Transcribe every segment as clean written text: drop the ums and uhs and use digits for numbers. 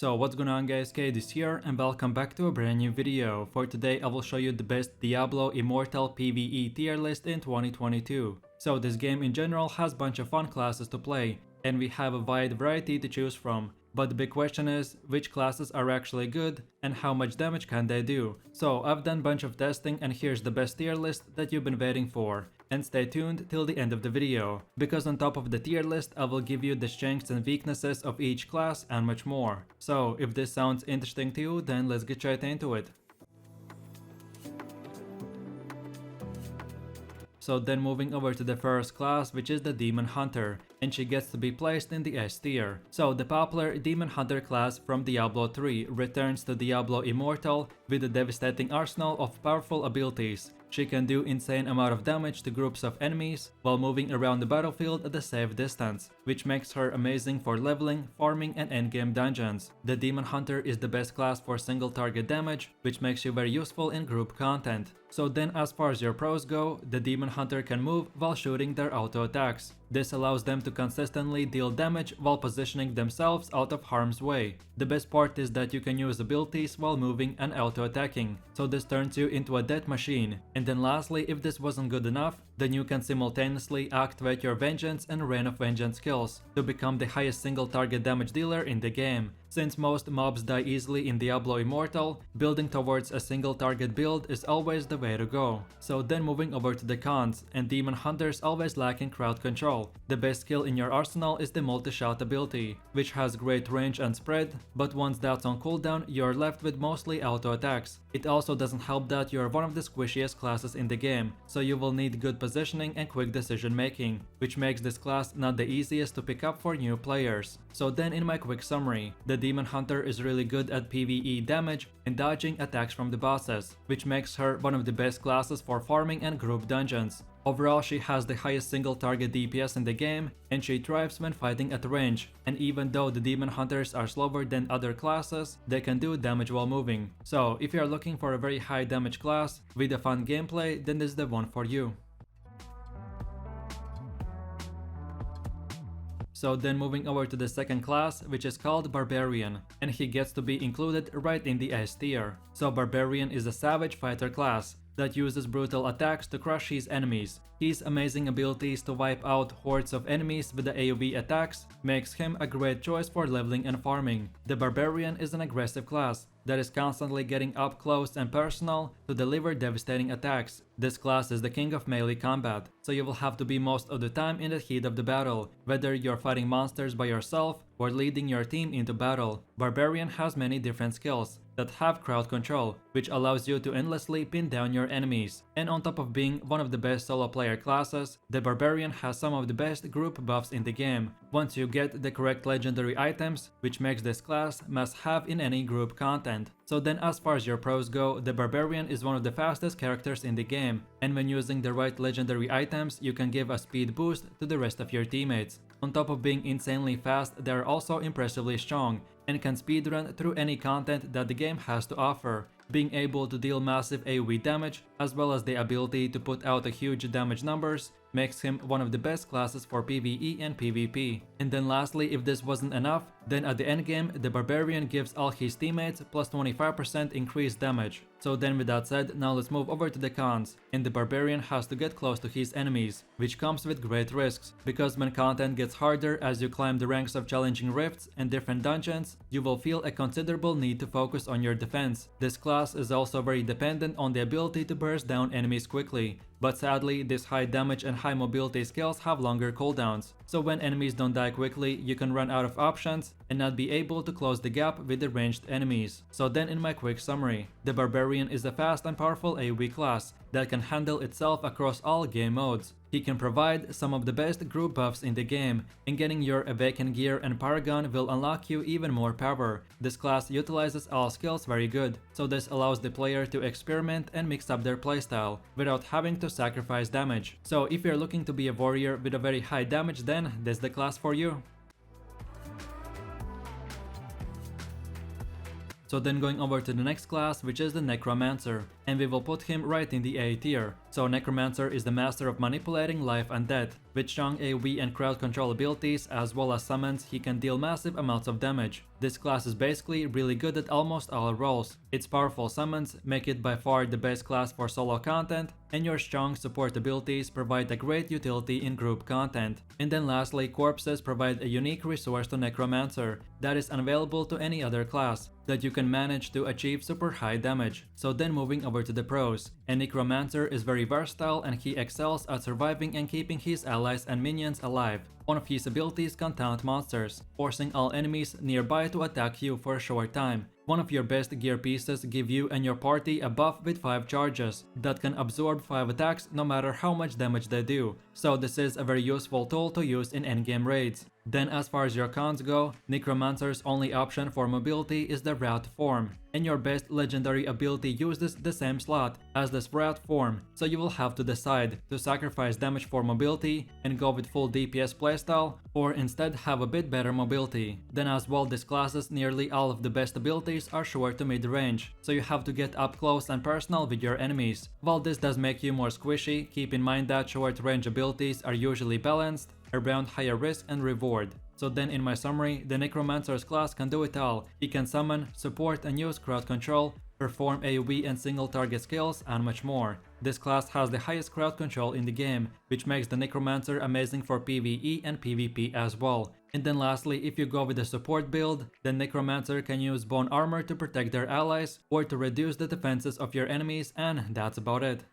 So what's going on guys, Kade is here and welcome back to a brand new video. For today I will show you the best Diablo Immortal PvE tier list in 2022. So this game in general has a bunch of fun classes to play and we have a wide variety to choose from. But the big question is, which classes are actually good and how much damage can they do? So I've done a bunch of testing and here's the best tier list that you've been waiting for. And stay tuned till the end of the video, because on top of the tier list I will give you the strengths and weaknesses of each class and much more. So if this sounds interesting to you, then let's get right into it. So then moving over to the first class, which is the Demon Hunter, and she gets to be placed in the S tier. So the popular Demon Hunter class from Diablo 3 returns to Diablo Immortal with a devastating arsenal of powerful abilities. She can do insane amount of damage to groups of enemies while moving around the battlefield at a safe distance, which makes her amazing for leveling, farming and endgame dungeons. The Demon Hunter is the best class for single target damage, which makes you very useful in group content. So then as far as your pros go, the Demon Hunter can move while shooting their auto attacks. This allows them to consistently deal damage while positioning themselves out of harm's way. The best part is that you can use abilities while moving and auto attacking, so this turns you into a death machine. And then lastly, if this wasn't good enough, then you can simultaneously activate your Vengeance and Reign of Vengeance skills to become the highest single target damage dealer in the game. Since most mobs die easily in Diablo Immortal, building towards a single target build is always the way to go. So then moving over to the cons, and Demon Hunters always lack in crowd control. The best skill in your arsenal is the multi-shot ability, which has great range and spread, but once that's on cooldown, you're left with mostly auto attacks. It also doesn't help that you're one of the squishiest classes in the game, so you will need good positioning and quick decision making, which makes this class not the easiest to pick up for new players. So then in my quick summary, the Demon Hunter is really good at PvE damage and dodging attacks from the bosses, which makes her one of the best classes for farming and group dungeons. Overall, she has the highest single target DPS in the game, and she thrives when fighting at range, and even though the Demon Hunters are slower than other classes, they can do damage while moving. So if you are looking for a very high damage class with a fun gameplay, then this is the one for you. So then moving over to the second class, which is called Barbarian, and he gets to be included right in the S tier. So Barbarian is a savage fighter class that uses brutal attacks to crush his enemies. His amazing abilities to wipe out hordes of enemies with the AoE attacks makes him a great choice for leveling and farming. The Barbarian is an aggressive class that is constantly getting up close and personal to deliver devastating attacks. This class is the king of melee combat, so you will have to be most of the time in the heat of the battle, whether you're fighting monsters by yourself or leading your team into battle. Barbarian has many different skills that have crowd control, which allows you to endlessly pin down your enemies. And on top of being one of the best solo player classes, the Barbarian has some of the best group buffs in the game, once you get the correct legendary items, which makes this class must have in any group content. So then as far as your pros go, the Barbarian is one of the fastest characters in the game, and when using the right legendary items, you can give a speed boost to the rest of your teammates. On top of being insanely fast, they are also impressively strong and can speedrun through any content that the game has to offer, being able to deal massive AoE damage as well as the ability to put out a huge damage numbers makes him one of the best classes for PvE and PvP. And then lastly, if this wasn't enough, then at the endgame, the Barbarian gives all his teammates plus 25% increased damage. So then with that said, now let's move over to the cons, and the Barbarian has to get close to his enemies, which comes with great risks, because when content gets harder as you climb the ranks of challenging rifts and different dungeons, you will feel a considerable need to focus on your defense. This class is also very dependent on the ability to burst down enemies quickly, but sadly, these high damage and high mobility skills have longer cooldowns, so when enemies don't die quickly, you can run out of options and not be able to close the gap with the ranged enemies. So then in my quick summary, the Barbarian is a fast and powerful AoE class that can handle itself across all game modes. He can provide some of the best group buffs in the game, and getting your Awakened gear and Paragon will unlock you even more power. This class utilizes all skills very good, so this allows the player to experiment and mix up their playstyle without having to sacrifice damage. So if you're looking to be a warrior with a very high damage, then this is the class for you. So then going over to the next class, which is the Necromancer, and we will put him right in the A tier. So Necromancer is the master of manipulating life and death. With strong AoE and crowd control abilities as well as summons, he can deal massive amounts of damage. This class is basically really good at almost all roles. Its powerful summons make it by far the best class for solo content, and your strong support abilities provide a great utility in group content. And then lastly, corpses provide a unique resource to Necromancer that is unavailable to any other class, that you can manage to achieve super high damage. So then moving over to the pros, a Necromancer is very versatile and he excels at surviving and keeping his allies and minions alive. One of his abilities can taunt monsters, forcing all enemies nearby to attack you for a short time. One of your best gear pieces give you and your party a buff with 5 charges that can absorb 5 attacks no matter how much damage they do, so this is a very useful tool to use in endgame raids. Then as far as your cons go, Necromancer's only option for mobility is the rat form, and your best legendary ability uses the same slot as the rat form, so you will have to decide to sacrifice damage for mobility and go with full DPS playstyle, or instead have a bit better mobility. Then as well, this class's nearly all of the best abilities are short to mid range, so you have to get up close and personal with your enemies. While this does make you more squishy, keep in mind that short range abilities are usually balanced around higher risk and reward. So then in my summary, the Necromancer's class can do it all. He can summon, support and use crowd control, perform AoE and single target skills, and much more. This class has the highest crowd control in the game, which makes the Necromancer amazing for PvE and PvP as well. And then lastly, if you go with the support build, the Necromancer can use bone armor to protect their allies or to reduce the defenses of your enemies, and that's about it.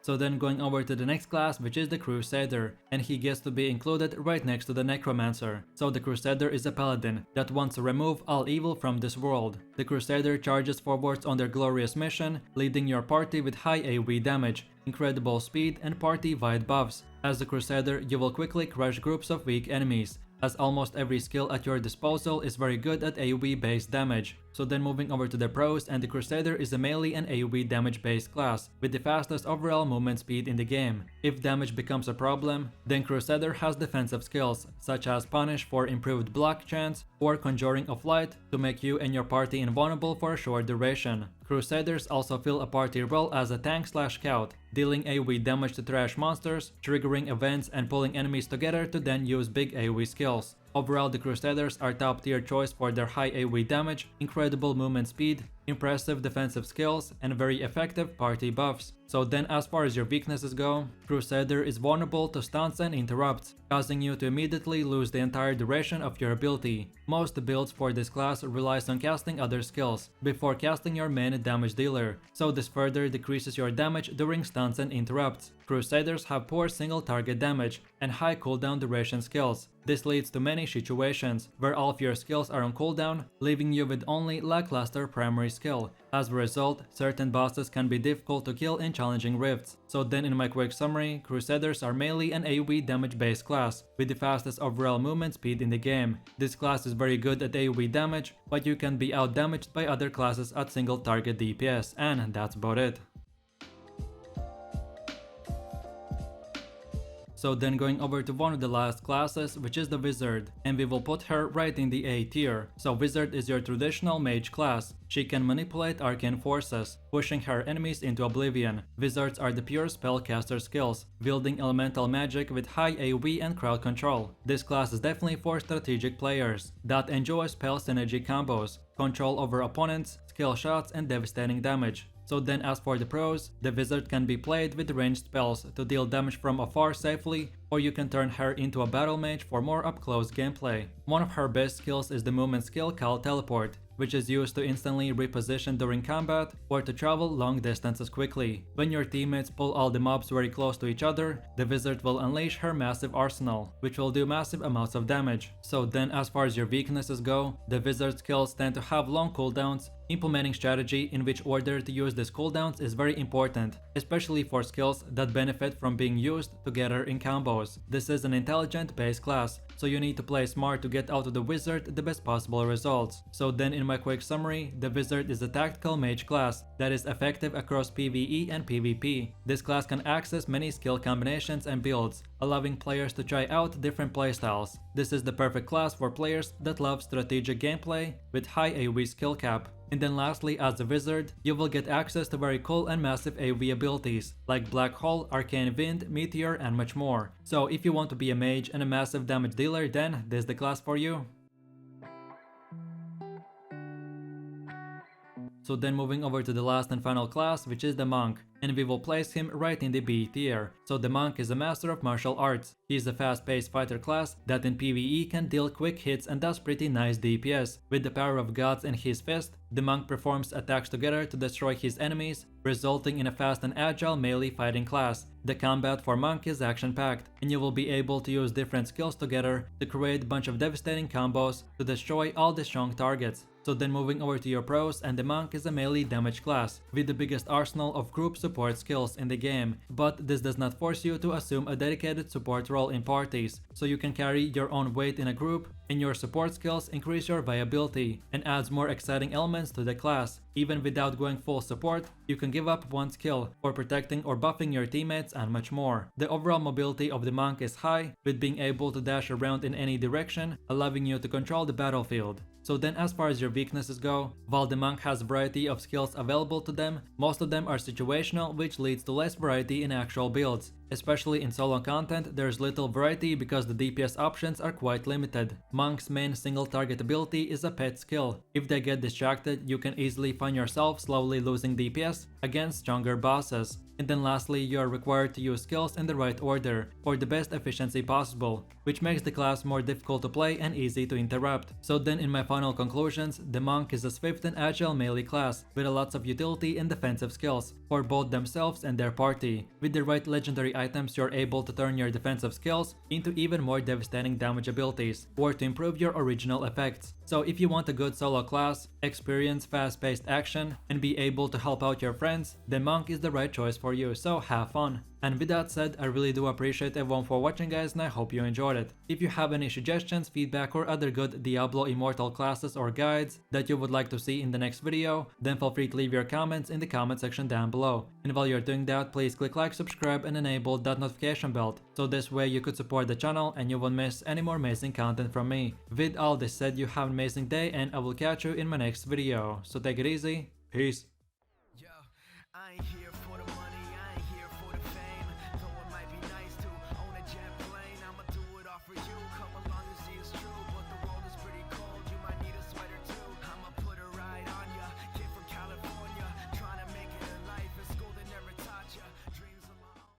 So then going over to the next class, which is the Crusader, and he gets to be included right next to the Necromancer. So the Crusader is a paladin that wants to remove all evil from this world. The Crusader charges forwards on their glorious mission, leading your party with high AoE damage, incredible speed and party-wide buffs. As the Crusader, you will quickly crush groups of weak enemies, as almost every skill at your disposal is very good at AoE based damage. So then moving over to the pros, and the Crusader is a melee and AoE damage based class with the fastest overall movement speed in the game. If damage becomes a problem, then Crusader has defensive skills such as Punish for improved block chance or Conjuring of Light to make you and your party invulnerable for a short duration. Crusaders also fill a party role as a tank/scout, dealing AoE damage to trash monsters, triggering events and pulling enemies together to then use big AoE skills. Overall, the Crusaders are top tier choice for their high AoE damage, incredible movement speed, impressive defensive skills, and very effective party buffs. So then as far as your weaknesses go, Crusader is vulnerable to stuns and interrupts, causing you to immediately lose the entire duration of your ability. Most builds for this class relies on casting other skills before casting your main damage dealer, so this further decreases your damage during stuns and interrupts. Crusaders have poor single target damage and high cooldown duration skills. This leads to many situations where all of your skills are on cooldown, leaving you with only lackluster primary skill. As a result, certain bosses can be difficult to kill in challenging rifts. So then in my quick summary, Crusaders are melee and AoE damage based class with the fastest overall movement speed in the game. This class is very good at AoE damage, but you can be out damaged by other classes at single target DPS, and that's about it. So then going over to one of the last classes, which is the Wizard, and we will put her right in the A tier. So Wizard is your traditional mage class. She can manipulate arcane forces, pushing her enemies into oblivion. Wizards are the pure spellcaster skills, wielding elemental magic with high AoE and crowd control. This class is definitely for strategic players that enjoy spell synergy combos, control over opponents, skill shots, and devastating damage. So then as for the pros, the Wizard can be played with ranged spells to deal damage from afar safely, or you can turn her into a battle mage for more up-close gameplay. One of her best skills is the movement skill called Teleport, which is used to instantly reposition during combat or to travel long distances quickly. When your teammates pull all the mobs very close to each other, the Wizard will unleash her massive arsenal, which will do massive amounts of damage. So then as far as your weaknesses go, the Wizard skills tend to have long cooldowns. Implementing strategy in which order to use these cooldowns is very important, especially for skills that benefit from being used together in combos. This is an intelligent base class, so you need to play smart to get out of the Wizard the best possible results. So then in my quick summary, the Wizard is a tactical mage class that is effective across PvE and PvP. This class can access many skill combinations and builds, allowing players to try out different playstyles. This is the perfect class for players that love strategic gameplay with high AoE skill cap. And then lastly, as a wizard, you will get access to very cool and massive AoE abilities like Black Hole, Arcane Wind, Meteor, and much more. So if you want to be a mage and a massive damage dealer, then this is the class for you. So then moving over to the last and final class, which is the monk, and we will place him right in the B tier. So the monk is a master of martial arts. He is a fast-paced fighter class that in PvE can deal quick hits and does pretty nice DPS. With the power of gods in his fist, the monk performs attacks together to destroy his enemies, resulting in a fast and agile melee fighting class. The combat for monk is action-packed, and you will be able to use different skills together to create a bunch of devastating combos to destroy all the strong targets. So then moving over to your pros, and the monk is a melee damage class with the biggest arsenal of group support skills in the game, but this does not force you to assume a dedicated support role in parties, so you can carry your own weight in a group, and your support skills increase your viability and adds more exciting elements to the class. Even without going full support, you can give up one skill for protecting or buffing your teammates and much more. The overall mobility of the monk is high, with being able to dash around in any direction, allowing you to control the battlefield. So then as far as your weaknesses go, while the monk has a variety of skills available to them, most of them are situational, which leads to less variety in actual builds. Especially in solo content, there's little variety because the DPS options are quite limited. Monk's main single target ability is a pet skill. If they get distracted, you can easily find yourself slowly losing DPS against stronger bosses. And then lastly, you are required to use skills in the right order for the best efficiency possible, which makes the class more difficult to play and easy to interrupt. So then in my final conclusions, the monk is a swift and agile melee class with a lots of utility and defensive skills for both themselves and their party. With the right legendary items, you're able to turn your defensive skills into even more devastating damage abilities or to improve your original effects. So if you want a good solo class, experience fast-paced action, and be able to help out your friends, then monk is the right choice for you, so have fun. And with that said, I really do appreciate everyone for watching guys, and I hope you enjoyed it. If you have any suggestions, feedback, or other good Diablo Immortal classes or guides that you would like to see in the next video, then feel free to leave your comments in the comment section down below. And while you're doing that, please click like, subscribe, and enable that notification bell, so this way you could support the channel and you won't miss any more amazing content from me. With all this said, you have an amazing day, and I will catch you in my next video. So take it easy, peace.